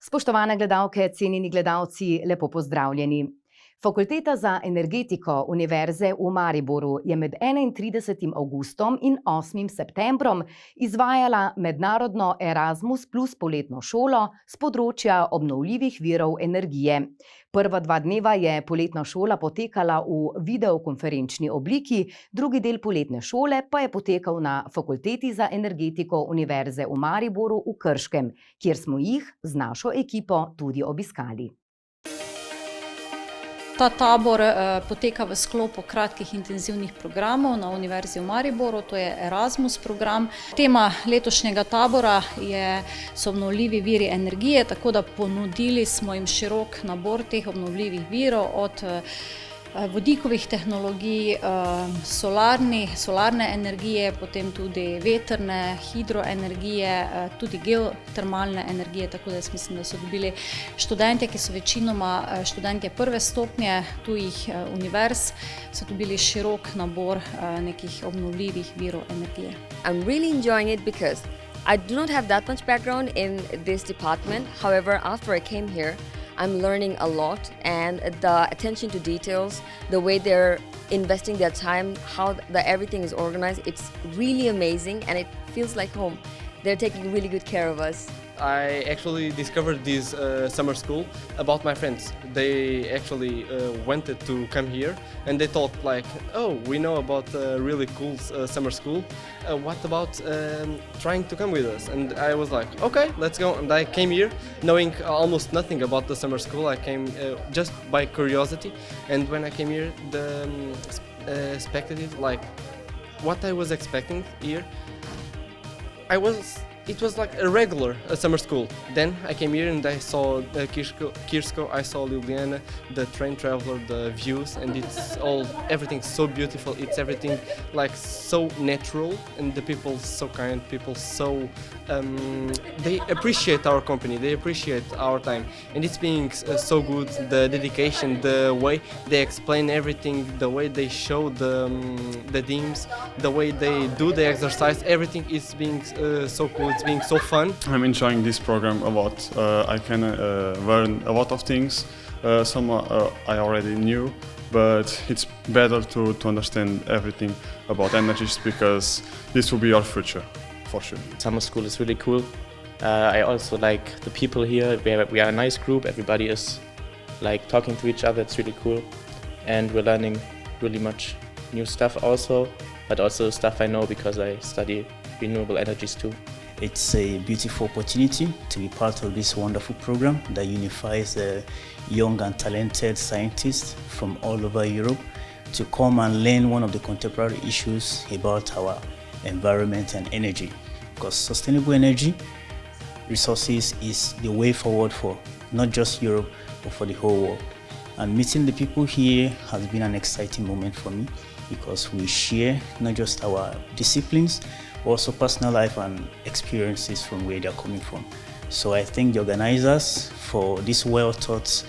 Spoštovane gledalke, cenjeni gledalci, lepo pozdravljeni. Fakulteta za energetiko Univerze v Mariboru je med 31. avgustom in 8. septembrom izvajala mednarodno Erasmus plus poletno šolo s področja obnovljivih virov energije. Prva 2 dneva je poletna šola potekala v videokonferenčni obliki, drugi del poletne šole pa je potekal na Fakulteti za energetiko Univerze v Mariboru v Krškem, kjer smo jih z našo ekipo tudi obiskali. Ta tabor poteka v sklopu kratkih intenzivnih programov na Univerzi v Mariboru, to je Erasmus program. Tema letošnjega tabora so obnovljivi viri energije, tako da ponudili smo jim širok nabor teh obnovljivih virov, od vodikovih tehnologij, solarne energije, potem tudi vetrne, hidroenergije, tudi geotermalne energije, tako da jaz mislim, da so dobili študentje, ki so večinoma študentje prve stopnje tujih univerz, so dobili širok nabor nekih obnovljivih virov energije. I'm really enjoying it because I do not have that much background in this department. However, after I came here, I'm learning a lot, and the attention to details, the way they're investing their time, how everything is organized, it's really amazing and it feels like home. They're taking really good care of us. I actually discovered this summer school about my friends. They actually wanted to come here and they thought like, oh, we know about a really cool summer school. What about trying to come with us? And I was like, okay, let's go. And I came here knowing almost nothing about the summer school. I came just by curiosity. And when I came here, the expectative, like what I was expecting here, it was like a regular summer school. Then I came here and I saw Kirsko, I saw Ljubljana, the train traveler, the views, and everything's so beautiful. It's everything like so natural, and the people so kind, people so they appreciate our company, they appreciate our time, and it's being so good. The dedication, the way they explain everything, the way they show the teams, the way they do the exercise, everything is being so cool. It's being so fun. I'm enjoying this program a lot. I can learn a lot of things. Some I already knew, but it's better to understand everything about energies, because this will be our future, for sure. Summer school is really cool. I also like the people here. We are a nice group. Everybody is like talking to each other. It's really cool, and we're learning really much new stuff also, but also stuff I know because I study renewable energies too. It's a beautiful opportunity to be part of this wonderful program that unifies young and talented scientists from all over Europe to come and learn one of the contemporary issues about our environment and energy. Because sustainable energy resources is the way forward for not just Europe, but for the whole world. And meeting the people here has been an exciting moment for me, because we share not just our disciplines, but also personal life and experiences from where they're coming from. So I thank the organizers for this well-thought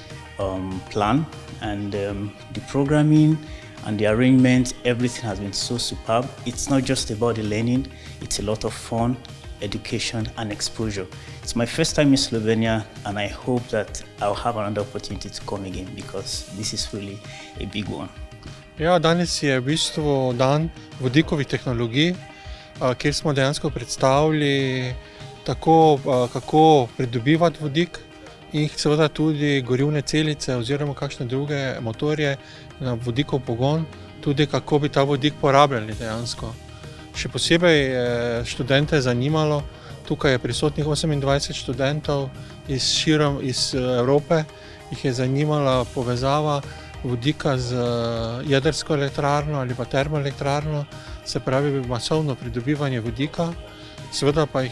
plan, and the programming and the arrangement, everything has been so superb. It's not just about the learning, it's a lot of fun, education and exposure. It's my first time in Slovenia, and I hope that I'll have another opportunity to come again, because this is really a big one. Ja, danes je v bistvu dan vodikovih tehnologij, kjer smo dejansko predstavili tako, kako pridobivati vodik in seveda tudi gorivne celice oziroma kakšne druge motorje na vodikov pogon, tudi kako bi ta vodik porabljali dejansko. Še posebej študente je zanimalo, tukaj je prisotnih 28 študentov iz Evrope, jih je zanimala povezava vodika z jedrsko elektrarno ali pa termoelektrarno, se pravi masovno pridobivanje vodika. Seveda pa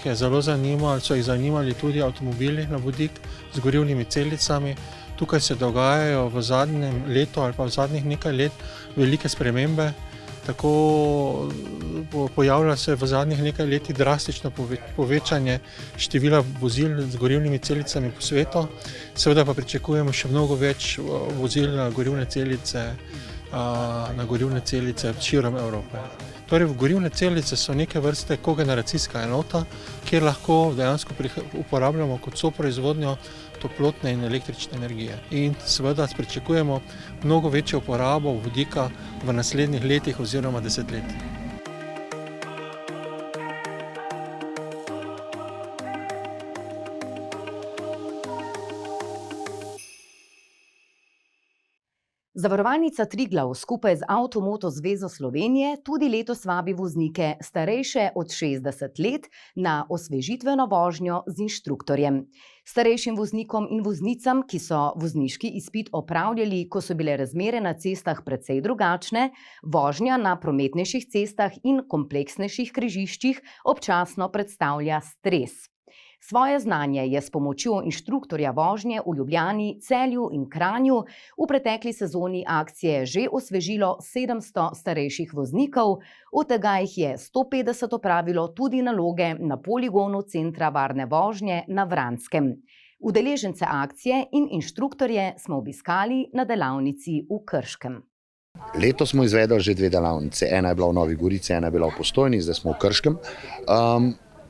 so jih zanimali tudi avtomobili na vodik z gorivnimi celicami. Tukaj se dogajajo v zadnjem letu ali pa v zadnjih nekaj let velike spremembe. Tako pojavlja se v zadnjih nekaj letih drastično povečanje števila vozil z gorivnimi celicami po svetu. Seveda pa pričakujemo še mnogo več vozil na gorivne celice širom Evrope. Torej, gorivne celice so neke vrste kogeneracijska enota, kjer lahko dejansko uporabljamo kot soproizvodnjo toplotne in električne energije. In seveda pričakujemo mnogo večjo uporabo vodika v naslednjih letih oziroma desetletjih. Zavarovalnica Triglav skupaj z Avtomoto zvezo Slovenije tudi letos vabi voznike starejše od 60 let na osvežitveno vožnjo z inštruktorjem. Starejšim voznikom in voznicam, ki so vozniški izpit opravljali, ko so bile razmere na cestah precej drugačne, vožnja na prometnejših cestah in kompleksnejših križiščih občasno predstavlja stres. Svoje znanje je s pomočjo inštruktorja vožnje v Ljubljani, Celju in Kranju v pretekli sezoni akcije že osvežilo 700 starejših voznikov, od tega jih je 150 opravilo tudi naloge na poligonu Centra varne vožnje na Vranskem. Udeležence akcije in inštruktorje smo obiskali na delavnici v Krškem. Letos smo izvedli že 2 delavnice, ena je bila v Novi Gorici, ena je bila v Postojni, zdaj smo v Krškem.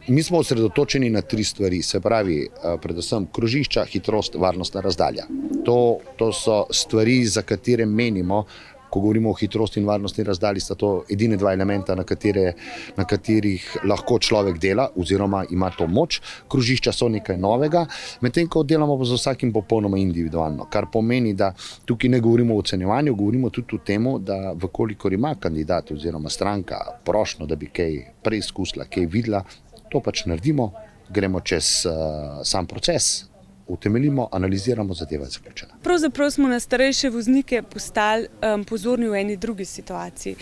Mi smo osredotočeni na 3 stvari, se pravi, predvsem krožišča, hitrost, varnostna razdalja. To so stvari, za katere menimo, ko govorimo o hitrosti in varnostni razdalji, sta to edine 2 elementa, na katerih lahko človek dela oziroma ima to moč. Krožišča so nekaj novega, medtem ko delamo pa z vsakim popolnoma individualno, kar pomeni, da tukaj ne govorimo o ocenjevanju, govorimo tudi o tem, da vkolikor ima kandidat oziroma stranka prošnjo, da bi kaj preizkusila, kaj videla, to pač naredimo, gremo čez sam proces, utemeljimo, analiziramo, zadeva je zaključena. Pravzaprav smo na starejše voznike postali pozorni v eni drugi situaciji.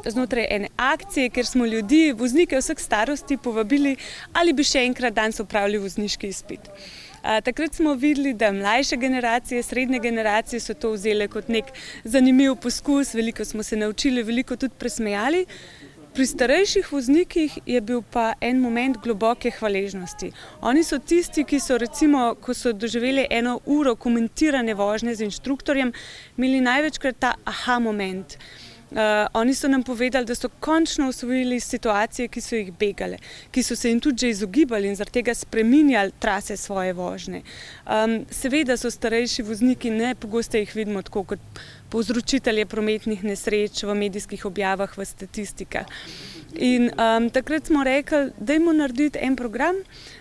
Znotraj ene akcije, kjer smo ljudi, voznike vseh starosti povabili, ali bi še enkrat danes opravili vozniški izpit. Takrat smo videli, da mlajše generacije, srednje generacije so to vzele kot nek zanimiv poskus, veliko smo se naučili, veliko tudi presmejali. Pri starejših voznikih je bil pa en moment globoke hvaležnosti. Oni so tisti, ki so recimo, ko so doživeli 1 uro komentirane vožnje z inštruktorjem, imeli največkrat ta aha moment. Oni so nam povedali, da so končno osvojili situacije, ki so jih begale, ki so se jim tudi že izogibali in zaradi tega spreminjali trase svoje vožnje. Seveda so starejši vozniki, ne pogosto jih vidimo tako kot povzročitelje prometnih nesreč v medijskih objavah, v statistikah. In takrat smo rekli, dajmo narediti en program,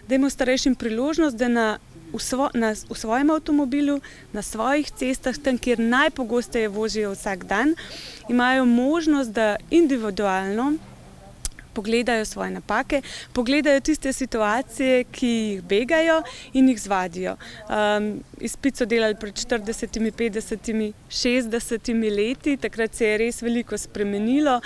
dajmo starejšim priložnost, da v svojem avtomobilu, na svojih cestah, tam, kjer najpogosteje vozijo vsak dan, imajo možnost, da individualno pogledajo svoje napake, pogledajo tiste situacije, ki jih begajo in jih zvadijo. Izpit so delali pred 40, 50, 60 leti, takrat se je res veliko spremenilo.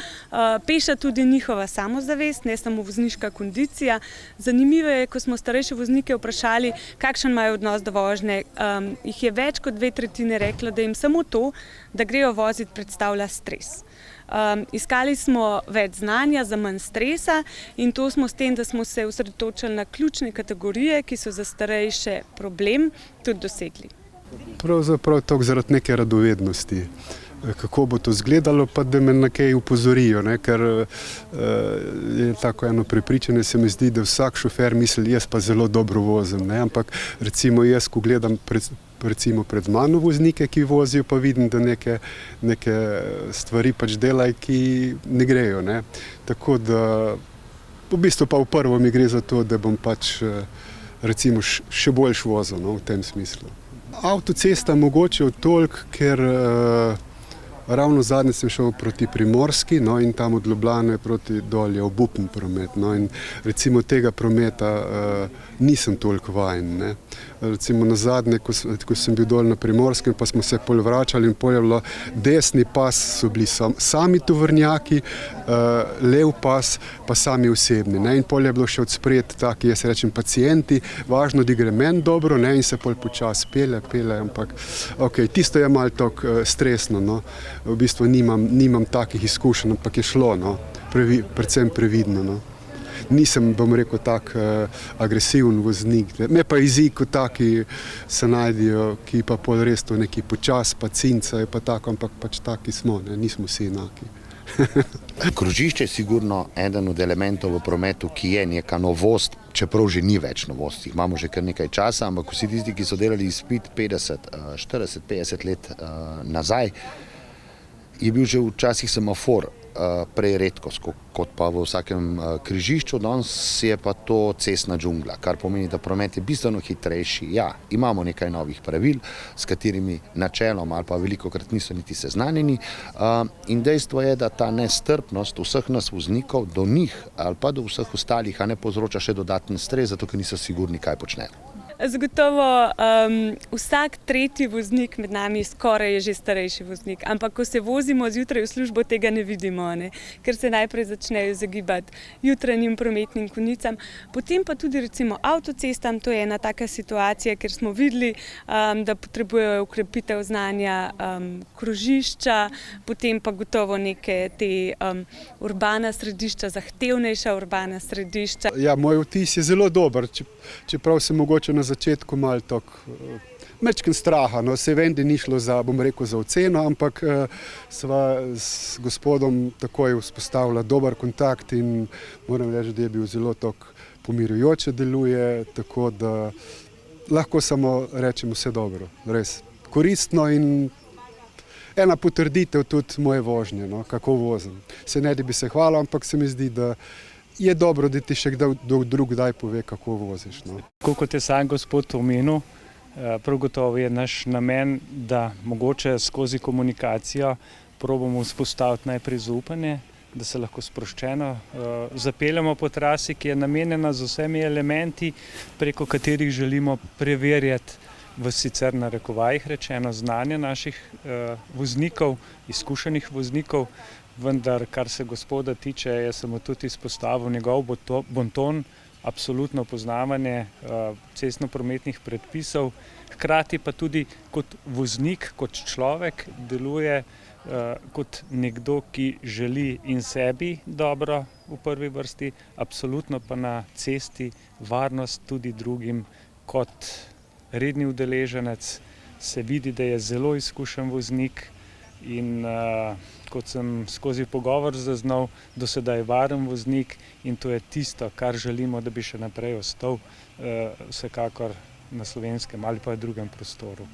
Peša tudi njihova samozavest, ne samo vozniška kondicija. Zanimivo je, ko smo starejše voznike vprašali, kakšen imajo odnos do vožnje, jih je več kot 2/3 reklo, da jim samo to, da grejo voziti, predstavlja stres. Iskali smo več znanja za manj stresa in to smo s tem, da smo se osredotočili na ključne kategorije, ki so za starejše problem, tudi dosegli. Pravzaprav to zaradi neke radovednosti. Kako bo to izgledalo, pa da me na kaj upozorijo, ker je tako eno prepričanje, se mi zdi, da vsak šofer misli, jaz pa zelo dobro vozim, ampak recimo jaz, ko gledam pred mano voznike, ki vozijo, pa vidim, da neke stvari pač delajo, ki ne grejo. Tako da v bistvu pa v prvo mi gre za to, da bom pač recimo še boljš vozil v tem smislu. Avtocesta mogoče toliko, ker ravno zadnje sem šel proti Primorski in tam od Ljubljane proti dol je obupen promet. In recimo tega prometa nisem toliko vajen. Recimo na zadnje, ko sem bil dol na Primorskem, pa smo se pol vračali in pol je bilo desni pas, so bili sami tovornjaki, lev pas pa sami osebni. In pol je bilo še odspred taki, jaz rečem, pacienti, važno, da gre meni dobro in se pol počas pele, ampak tisto je malo tako stresno. V bistvu nimam takih izkušenj, ampak je šlo, predvsem previdno. Nisem, bom rekel, tak agresiven voznik. Me pa izzi kot taki se najdejo, ki pa pol res to neki počas, pa cincajo, pa tako, ampak pač taki smo, nismo vsi enaki. Krožišče je sigurno eden od elementov v prometu, ki je neka novost, čeprav že ni več novosti. Imamo že kar nekaj časa, ampak vsi tisti, ki so delali izpit 40-50 let nazaj, je bil že včasih semafor prej redkost, kot pa v vsakem križišču. Danes je pa to cestna džungla, kar pomeni, da promet je bistveno hitrejši. Ja, imamo nekaj novih pravil, s katerimi načeloma ali pa velikokrat niso niti seznanjeni. In dejstvo je, da ta nestrpnost vseh nas voznikov do njih ali pa do vseh ostalih ne povzroča še dodaten stres, zato ker niso sigurni, kaj počnejo. Zagotovo vsak tretji voznik med nami skoraj je že starejši voznik, ampak ko se vozimo zjutraj v službo, tega ne vidimo, ker se najprej začnejo zagibati jutranjim prometnim konicam, potem pa tudi recimo avtocestam. To je ena taka situacija, ker smo videli, da potrebujejo ukrepitev znanja krožišča, potem pa gotovo neke te urbana središča, zahtevnejša urbana središča. Ja, moj vtis je zelo dober, čeprav se mogoče na začetku malo mečken straha. Se vem, da ni šlo za oceno, ampak sva s gospodom takoj vzpostavila dober kontakt in moram reči, da je bil zelo pomirjujoče deluje, tako da lahko samo rečem vse dobro. Res koristno in ena potrditev tudi moje vožnje, kako vozim. Se ne, da bi se hvalil, ampak se mi zdi, da je dobro, da ti še drug kdaj pove, kako voziš. Kot je sam gospod omenil, prav gotovo je naš namen, da mogoče skozi komunikacijo probamo vzpostaviti najprej zaupanje, da se lahko sproščeno zapeljemo po trasi, ki je namenjena z vsemi elementi, preko katerih želimo preverjati v sicer narekovajih rečeno znanje naših voznikov, izkušenih voznikov. Vendar, kar se gospoda tiče, jaz sem mu tudi izpostavil njegov bonton, absolutno poznavanje cestno-prometnih predpisov, hkrati pa tudi kot voznik, kot človek deluje kot nekdo, ki želi in sebi dobro v prvi vrsti, absolutno pa na cesti varnost tudi drugim. Kot redni udeleženec se vidi, da je zelo izkušen voznik in kot sem skozi pogovor zaznal, do sedaj varen voznik in to je tisto, kar želimo, da bi še naprej ostal vsekakor na slovenskem ali pa v drugem prostoru.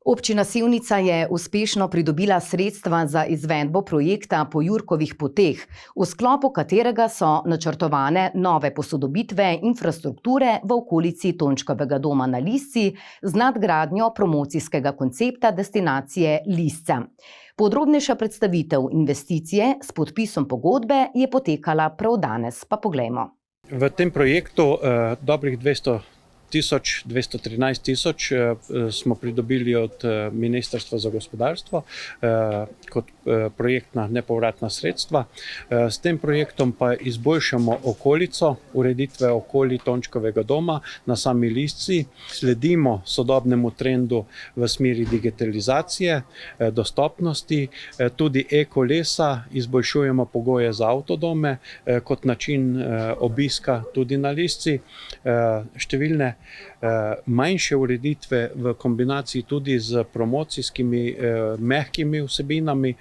Občina Sevnica je uspešno pridobila sredstva za izvedbo projekta po Jurkovih poteh, v sklopu katerega so načrtovane nove posodobitve infrastrukture v okolici Tončkovega doma na Lisci z nadgradnjo promocijskega koncepta destinacije Lisca. Podrobnejša predstavitev investicije s podpisom pogodbe je potekala prav danes, pa poglejmo. V tem projektu dobrih 213 tisoč smo pridobili od Ministrstva za gospodarstvo kot projektna nepovratna sredstva. S tem projektom pa izboljšamo okolico, ureditve okoli Tončkovega doma na sami Lisci. Sledimo sodobnemu trendu v smeri digitalizacije, dostopnosti, tudi e-kolesa, izboljšujemo pogoje za avtodome kot način obiska tudi na Lisci. Številne manjše ureditve v kombinaciji tudi z promocijskimi mehkimi vsebinami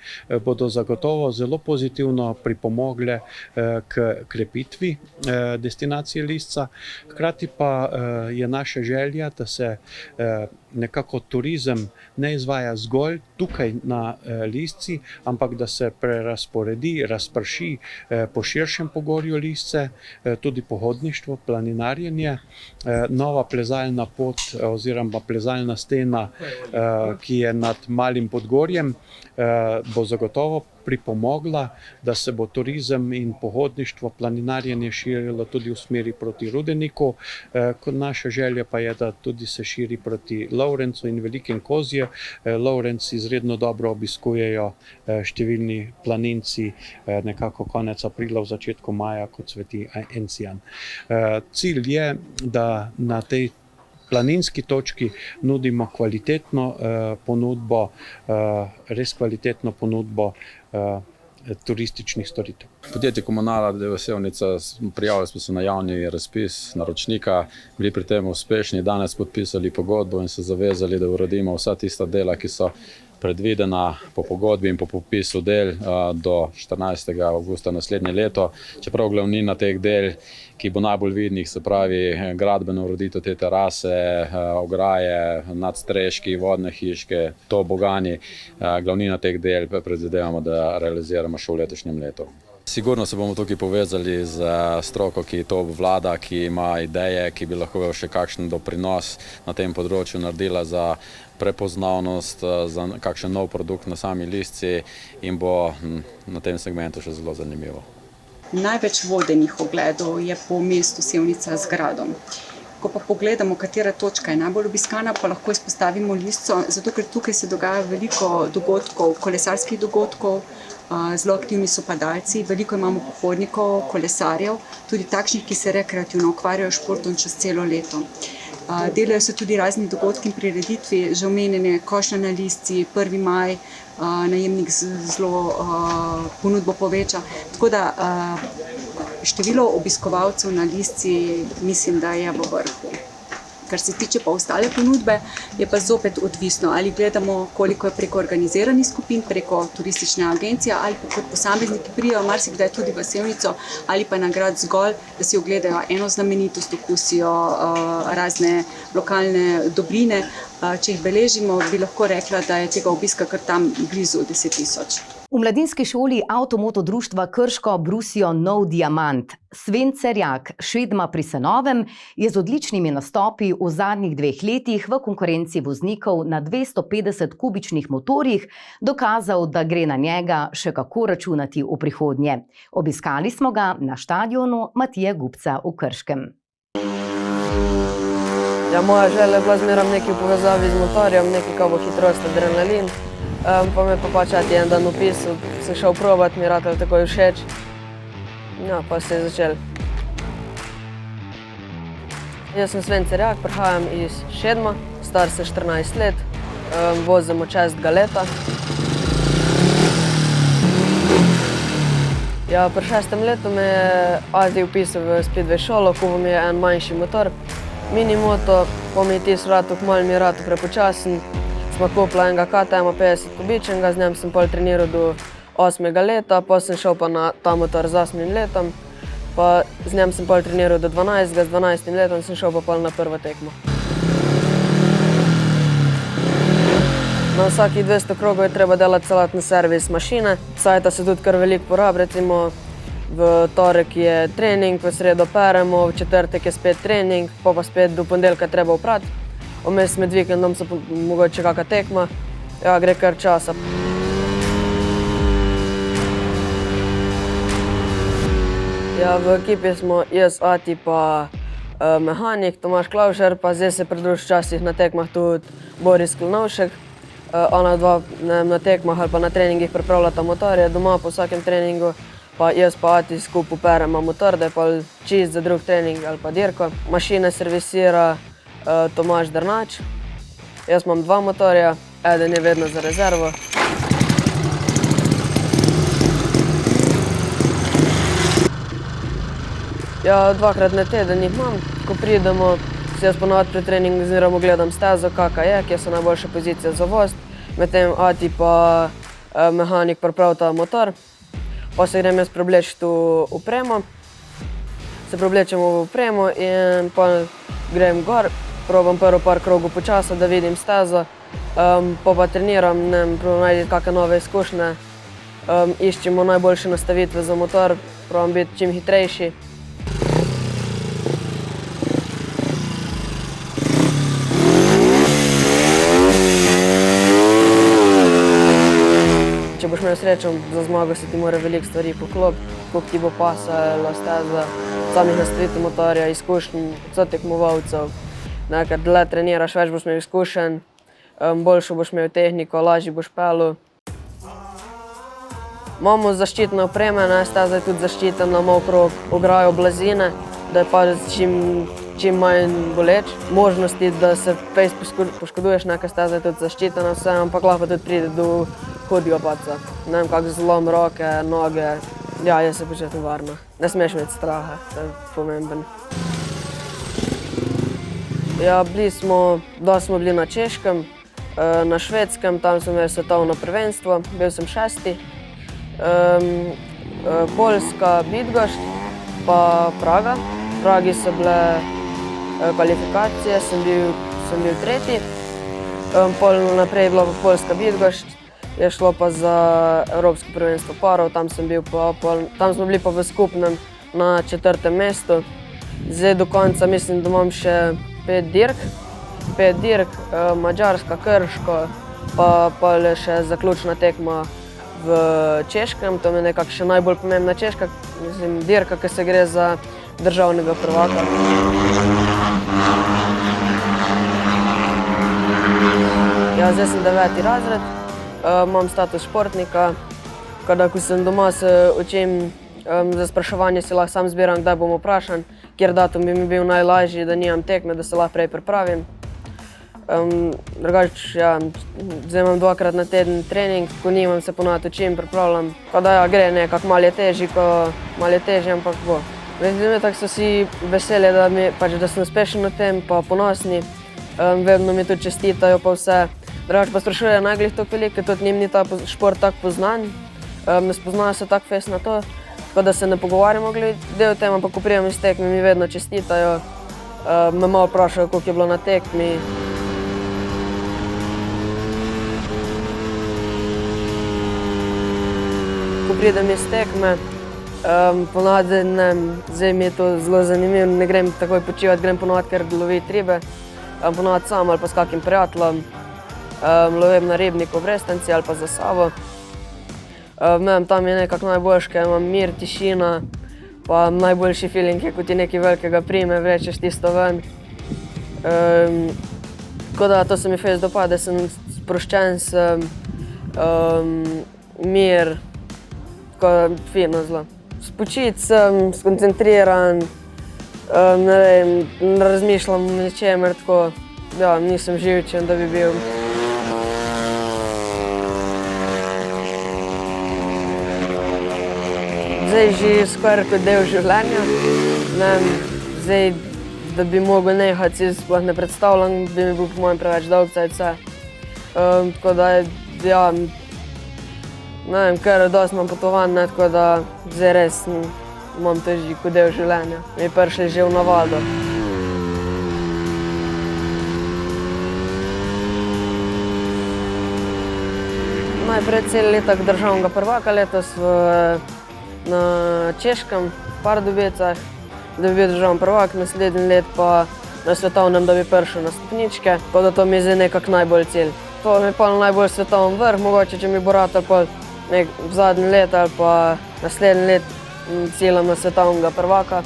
bodo zagotovo zelo pozitivno pripomogle k krepitvi destinacije Lisca. Hkrati pa je naša želja, da se nekako turizem ne izvaja zgolj tukaj na Lisci, ampak da se prerasporedi, razprši po širšem pogorju Lisce, tudi pohodništvo, planinarjenje. Nova plezalna pot oziroma plezalna stena, ki je nad Malim Podgorjem, bo zagotovo pripomogla, da se bo turizem in pohodništvo, planinarjenje širilo tudi v smeri proti Rudeniku. Naša želja pa je, da tudi se širi proti Lovrencu in Velikem Kozje. Lovrenc izredno dobro obiskujejo številni planinci nekako konec aprila, v začetku maja, kot Sveti Encijan. Cilj je, da na tej planinski točki nudimo kvalitetno ponudbo, res kvalitetno ponudbo turističnih storitev. Podjetje Komunala d.d. Sevnica, prijavili smo se na javni razpis naročnika, bili pri tem uspešni, danes podpisali pogodbo in se zavezali, da uredimo vsa tista dela, ki so predvidena po pogodbi in po popisu del do 14. avgusta naslednje leto. Čeprav glavnina teh del, ki bo najbolj vidnih, se pravi gradbeno ureditev te terase, ograje, nadstreški, vodne hiške, tobogani, glavnina teh del predvidevamo, da realiziramo še v letošnjem letu. Sigurno se bomo tukaj povezali z stroko, ki to obvlada, ki ima ideje, ki bi lahko še kakšen doprinos na tem področju naredila za prepoznavnost, za kakšen nov produkt na sami Lisci in bo na tem segmentu še zelo zanimivo. Največ vodenih ogledov je po mestu Sevnica z gradom. Ko pa pogledamo, katera točka je najbolj obiskana, pa lahko izpostavimo Lisco, zato ker tukaj se dogaja veliko dogodkov, kolesarskih dogodkov, zelo aktivni so padalci, veliko imamo pohodnikov, kolesarjev, tudi takšnih, ki se rekreativno ukvarjajo s športom čez celo leto. Delajo se tudi razni dogodki in prireditvi, že omenjene košnja na Lisci, 1. maj, najemnik zelo ponudbo poveča. Tako da število obiskovalcev na Lisci mislim, da je v vrhu. Kar se tiče pa ostale ponudbe, je pa zopet odvisno, ali gledamo, koliko je preko organiziranih skupin, preko turistične agencije, ali pa kot posamezniki prijajo marsikdaj tudi v Sevnico, ali pa na grad zgolj, da si ogledajo eno znamenitost, okusijo razne lokalne dobrine. Če jih beležimo, bi lahko rekla, da je tega obiska kar tam blizu 10 000. V mladinski šoli Avtomoto društva Krško brusijo nov diamant. Sven Cerjak, Šedma pri Senovem, je z odličnimi nastopi v zadnjih 2 letih v konkurenci voznikov na 250 kubičnih motorjih dokazal, da gre na njega še kako računati v prihodnje. Obiskali smo ga na štadionu Matije Gubca v Krškem. Ja, moja želja je bila zmeraj nekaj v povezavi z motorjem, nekaj, ko bo hitrost, adrenalin. Pa me pa pač en dan opisal, sem šel probat, mi je ratalo takoj všeč. Ja, pa se je začel. Jaz sem Sven Cerjak, prihajam iz Šedma, star sem 14 let, vozim od 6. leta. Ja, pri 6. letu me je Azij upisal v speedway šolo, kupil mi je en manjši motor, mini moto, pa mi je tis vratu, kmalu mi je vratu prepočasen. Smo kupila enega KTM 50 kubičnega, z njem sem pol treniral do 8. leta, pa sem šel pa na ta motor z 8. letom, pa z njem sem pol treniral do 12. z 12. letom sem šel pa pol na prvo tekmo. Na vsakih 200 krogov je treba delati celoten servis mašine, sajta se tudi kar veliko porabi, recimo v torek je trening, v sredo peremo, v četrtek je spet trening, pa spet do ponedeljka treba oprati. Vmes med vikendom so mogoče kakšna tekma, ja, gre kar časa. Ja, v ekipi smo jaz, Ati pa mehanik, Tomaž Klavšer, pa zdaj se pridruži včasih na tekmah tudi Boris Klenovšek. Ona dva na tekmah ali pa na treningih pripravljata motorje, doma po vsakem treningu, pa jaz pa Ati skupaj peremo motor, da je pa čist za drug trening ali pa dirko. Mašine servisira Tomaž Drnač. Jaz imam 2 motorja, eden je vedno za rezervo. Ja, 2-krat na teden jih imam. Ko pridemo, se jaz ponovadi pri treningu oziroma gledam stezo, kakva je, kje so najboljše pozicije za voz. Medtem Ati pa mehanik pripravita motor. Pa se grem jaz preobleči v opremo. Se preoblečemo v opremo in pa grem gor. Probam prvo par krogov počasa, da vidim stezo, pa treniram, probam najti kakšne nove izkušnje, iščemo najboljše nastavitve za motor, probam biti čim hitrejši. Če boš imel srečo, za zmago se ti mora veliko stvari poklopiti, koliko ti bo pasalo, steza, samih nastavitev motorja, izkušnj, od tekmovalcev. Ker dlje treniraš, več boš imel izkušenj, boljšo boš imel tehniko, lažji boš pelil. Imamo zaščitne opreme, steza je tudi zaščitena, imamo okrog ograjo blazine, da je pa čim manj boleč. Možnosti, da se fejst poškoduješ, neka steza je tudi zaščitena vse, ampak lahko tudi pride do hudega padca. Ne vem, kak zlom roke, noge, ja, jaz se počutim varno. Ne smeš imeti straha, to je pomemben. Ja, dosti smo bili na Češkem, na Švedskem, tam sem imel svetovno prvenstvo, bil sem 6. Poljska, Bydgoszcz, pa Praga. V Pragi so bile kvalifikacije, sem bil 3. Pol naprej je bila pa Poljska, Bydgoszcz, je šlo pa za Evropsko prvenstvo parov, tam smo bili pa v skupnem na 4. mestu. Zdaj do konca mislim, da imam še 5 dirk, Madžarska, Krško, pa še zaključna tekma v Češkem, to mi je nekako še najbolj pomembna Češka, mislim, dirka, ki se gre za državnega prvaka. Ja, zdaj sem 9. razred, imam status športnika, ko sem doma se učim za spraševanje, si lahko sam zbiram, kdaj bom vprašan, kjer datum bi mi bil najlažji, da nimam tekme, da se lahko prej pripravim. Drugače, ja, zdaj imam 2-krat na teden trening, ko nimam se ponavadi učim, pripravljam. Pa da ja, gre nekako, malo je težji, ampak bo. Zdaj tako so vsi veseli, da sem uspešen na tem, pa ponosni. Vedno mi tudi čestitajo pa vse. Drugače pa sprašujejo naglih toliko veliko, ker tudi njim ni ta šport tako poznan. Ne spoznajo se tako fest na to, tako da se ne pogovarjamo glede o tem, ampak ko pridem iz tekme, mi vedno čestitajo. Me malo vprašajo, koliko je bilo na tekmi. Ko pridem iz tekme, ponavadi, zdaj mi je to zelo zanimivo, ne grem takoj počivati, grem ponavadi kar loviti ribe, ponavadi sam ali pa s kakim prijateljem, lovim na ribniku v Brestanci ali pa za Savo. Tam je nekako najboljše, ker imam mir, tišina, pa najboljši feeling je, ko ti nekaj velikega prime, vlečeš tisto ven. Tako da to se mi fest dopade, sem sproščen, sem mir, tako fino zelo. Spočit sem, skoncentriran, ne vem, ne razmišljam o ničemer, tako, ja, nisem živčen, da bi bil. Zdaj že skoraj kot del življenja. Zdaj, da bi mogel nehati, si sploh ne predstavljam, bi mi bil po mojem preveč dolg cajt vse. Tako da, ja, ne vem, kar dosti imam potovanj, tako da zdaj res imam to že kot del življenja. Mi je prišli že v navado. Najprej cel letak državnega prvaka letos na Češkem, v Pardubicah, da bi bil državni prvak, naslednji let pa na svetovnem, da bi prišel na stopničke, tako da to mi je zdaj nekako najbolj cilj. To mi je pa najbolj svetovni vrh, mogoče, če mi bo ratal pa v zadnji let ali pa naslednji let ciljam na svetovnega prvaka.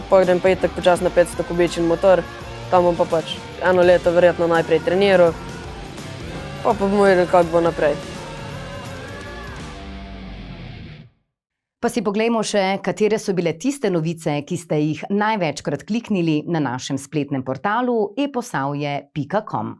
Pa grem pa itak počas na 500 kubični motor, tam bom pa pač eno leto verjetno najprej treniral, pa bomo videli, kako bo naprej. Pa si poglejmo še, katere so bile tiste novice, ki ste jih največkrat kliknili na našem spletnem portalu eposavje.com.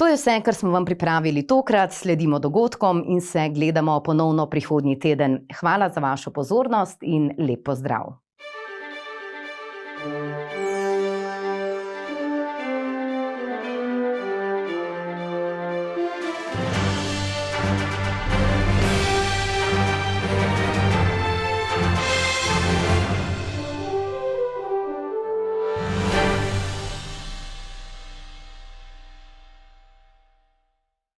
To je vse, kar smo vam pripravili tokrat, sledimo dogodkom in se gledamo ponovno prihodnji teden. Hvala za vašo pozornost in lep pozdrav!